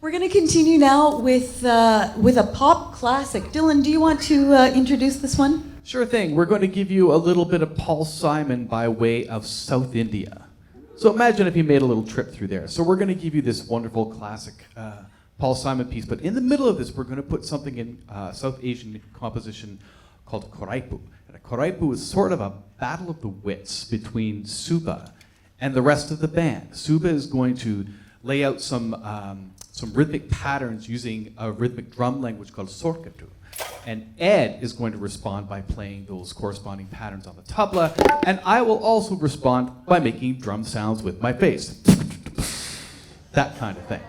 We're going to continue now with a pop classic. Dylan, do you want to introduce this one? Sure thing. We're going to give you a little bit of Paul Simon by way of South India. So imagine if he made a little trip through there. So we're going to give you this wonderful classic Paul Simon piece, but in the middle of this, we're going to put something in South Asian composition called koraipu. And a koraipu is sort of a battle of the wits between Suba and the rest of the band. Suba is going to lay out some rhythmic patterns using a rhythmic drum language called sorkatu. And Ed is going to respond by playing those corresponding patterns on the tabla, and I will also respond by making drum sounds with my face. That kind of thing.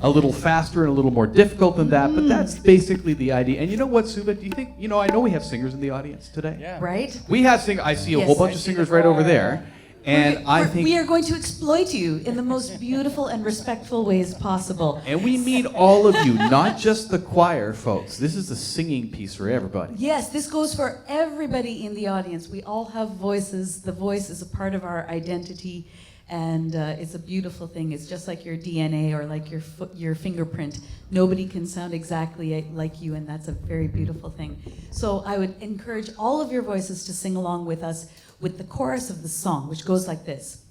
A little faster and a little more difficult than that, but that's basically the idea. And you know what, Suba, do you think, I know we have singers in the audience today. Yeah. Right? We have singers, I see a whole bunch of singers right over there. And I think we are going to exploit you in the most beautiful and respectful ways possible. And we mean all of you, not just the choir folks. This is a singing piece for everybody. Yes, this goes for everybody in the audience. We all have voices. The voice is a part of our identity, and it's a beautiful thing. It's just like your DNA or like your fingerprint. Nobody can sound exactly like you, and that's a very beautiful thing. So I would encourage all of your voices to sing along with us with the chorus of the song, which goes like this.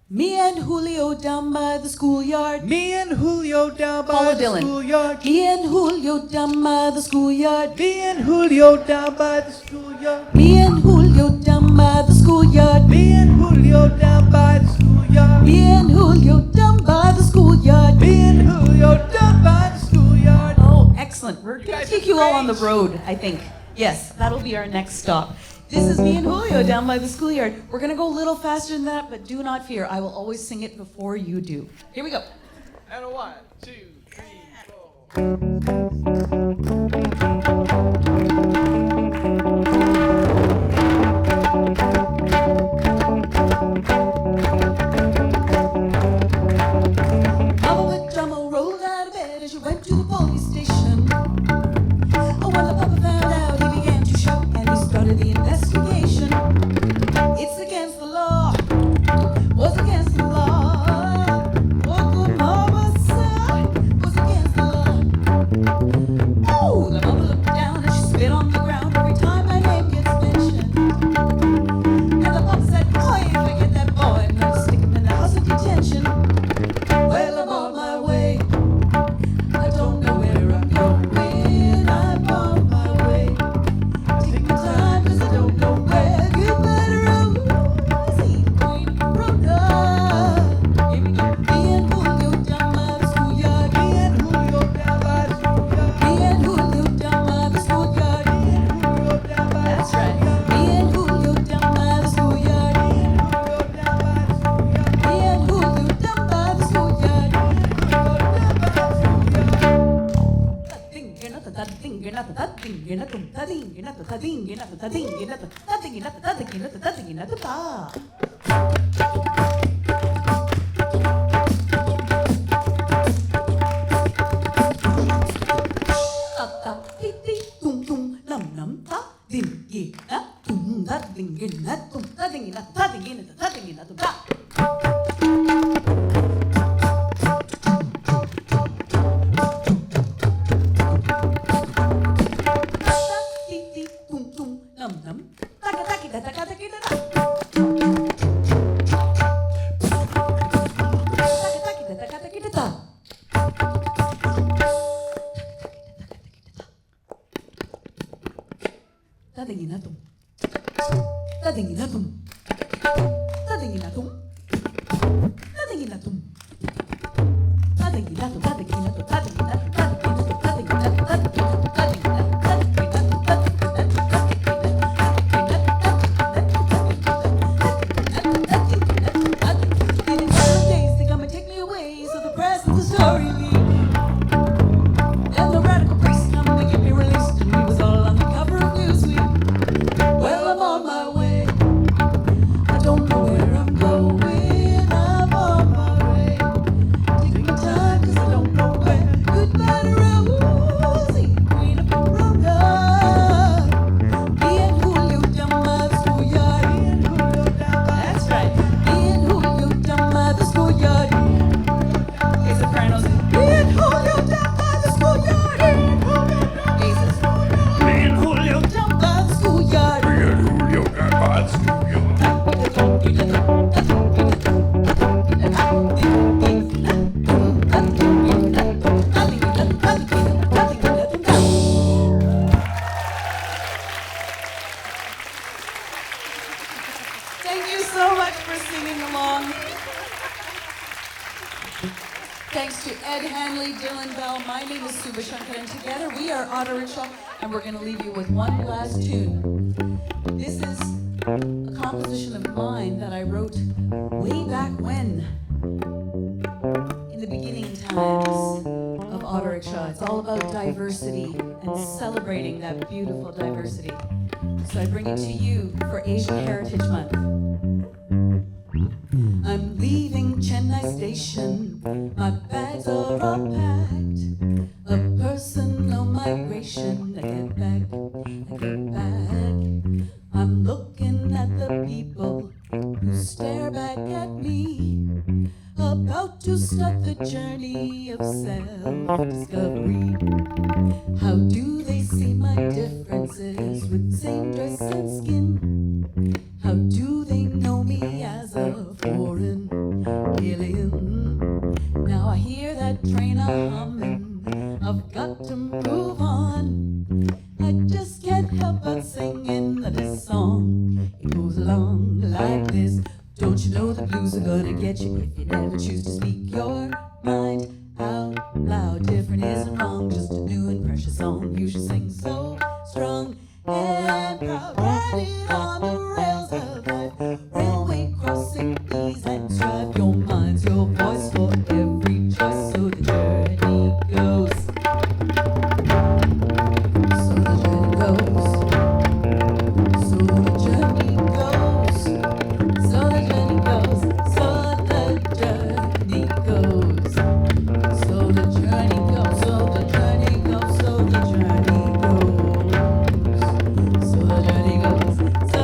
Me and Julio down by the schoolyard. Me and Julio down by the schoolyard. Me and Julio down by the schoolyard. Me and Julio down by the schoolyard. Me and Julio down by the schoolyard. Me and Julio down by the schoolyard. Me and Julio down by the schoolyard. Me and Julio down by the schoolyard. Oh, excellent. We're going to take you all on the road, I think. Yes, that'll be our next stop. This is me and Julio down by the schoolyard. We're going to go a little faster than that, but do not fear. I will always sing it before you do. Here we go. And a 1, 2, 3, 4. Mama with drummer rolled out of bed as she went to the police station. Oh, when the papa found out, he began to shout, and he started the investigation. It's against the law. Was against the law. What the mama said was against the law. Oh, the mama looked down and she spit on the ground every time my name gets mentioned. And the papa said, oh, I ain't forget that boy. I'm going to stick him in the house of detention. Well, I'm on my way. I don't know where I'm going. I'm on my way. Take my time, 'cause I don't know where. Goodbye to Rosie, Queen Rhoda. Here we go. Me and Julio down by the schoolyard. Me and Julio down by the schoolyard. Me and Julio down by the schoolyard. Me and Julio down by the schoolyard. That's right. Me and Julio down by the schoolyard. Me and Julio down by the schoolyard. so much for singing along. Thanks to Ed Hanley, Dylan Bell. My name is Suba Sankaran. Together we are Autorickshaw, and we're going to leave you with one last tune. This is a composition of mine that I wrote way back when, in the beginning times of Autorickshaw. It's all about diversity and celebrating that beautiful diversity. So I bring it to you for Asian Heritage Month. I'm leaving Chennai Station, my bags are all packed. A personal migration, I get back. I'm looking at the people who stare back at me, about to start the journey of self-discovery. How do they see my differences with the same dress and skin? How do they know me as a foreign alien? Now I hear that train a-humming, I've got to move on. I just can't help but singing this song. It goes along like this. Don't you know the blues are gonna get you if you never choose to speak your mind out loud? Different isn't wrong, just a new and precious song. You should sing so strong and proud. Ride it on the rails of life, railway crossing ease and strive. Your mind's your voice for every choice, so the journey goes. So the journey goes. So the journey goes. So the journey goes. So the journey goes. So the journey goes. So the journey goes. So the journey goes. So the journey goes. So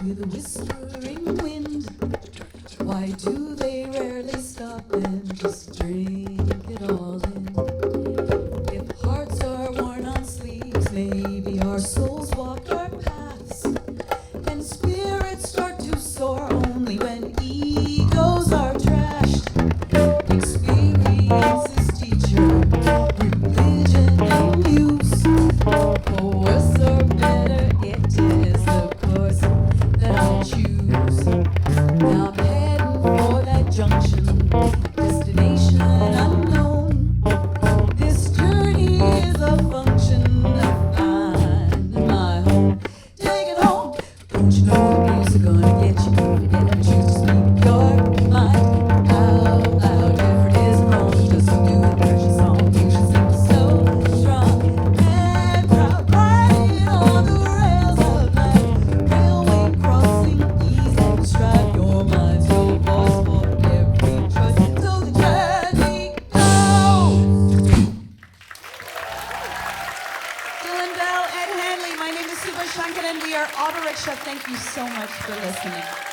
with a whispering wind. Why do they rarely stop and just drink it all in? If hearts are worn on sleeves, maybe our souls walk our paths, and spirits start to soar only when egos are trashed. Experience is teacher, religion and use. For worse or better, it is the course that I choose. Now I'm heading for that junction, destination unknown. This journey is a function of finding my home. Take it home. Don't you know the music gonna get you? If you never choose to speak your mind out loud, different isn't wrong. Just to do the precious song. You should sing so strong and proud, riding on the rails of life. Railway crossing, ease and strive. Your mind's your voice for every choice. So the journey goes. Dylan Bell, Ed Hanley. My name is Suba Sankaran. We are Autorickshaw. Thank you so much for listening.